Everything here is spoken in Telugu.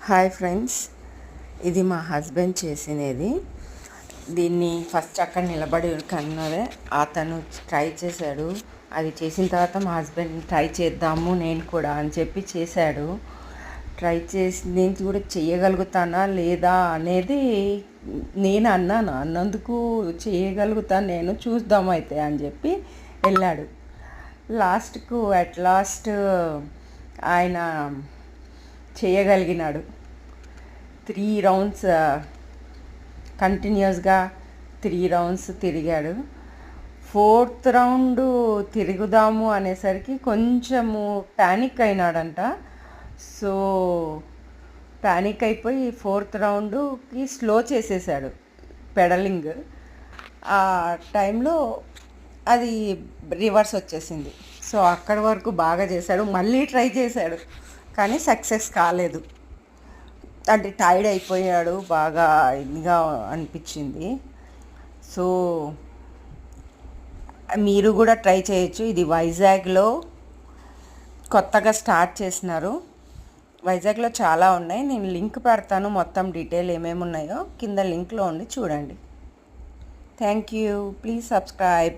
హాయ్ ఫ్రెండ్స్, ఇది మా హస్బెండ్ చేసినది. దీన్ని ఫస్ట్ అక్కడ నిలబడి కన్నదే అతను ట్రై చేశాడు. అది చేసిన తర్వాత మా హస్బెండ్ ట్రై చేద్దాము నేను కూడా అని చెప్పి చేశాడు. ట్రై చేసి నేను కూడా చేయగలుగుతానా లేదా అనేది నేను అన్నందుకు చేయగలుగుతాను నేను, చూద్దాం అయితే అని చెప్పి వెళ్ళాడు. అట్ లాస్ట్ ఆయన చేయగలిగినాడు. 3 రౌండ్స్ కంటిన్యూస్గా 3 రౌండ్స్ తిరిగాడు. 4th రౌండ్ తిరుగుదాము అనేసరికి కొంచెము ప్యానిక్ అయినాడంట. సో ప్యానిక్ అయిపోయి 4th రౌండ్కి స్లో చేసేసాడు పెడలింగ్. ఆ టైంలో అది రివర్స్ వచ్చేసింది. సో అక్కడి వరకు బాగా చేశాడు. మళ్ళీ ట్రై చేశాడు కానీ సక్సెస్ కాలేదు. అంటే టైర్డ్ అయిపోయాడు, బాగా ఇదిగా అనిపించింది. సో మీరు కూడా ట్రై చేయొచ్చు. ఇది వైజాగ్లో కొత్తగా స్టార్ట్ చేసినారు. వైజాగ్లో చాలా ఉన్నాయి. నేను లింక్ పెడతాను, మొత్తం డీటెయిల్ ఏమేమి ఉన్నాయో కింద లింక్లో ఉండి చూడండి. Thank you. Please subscribe.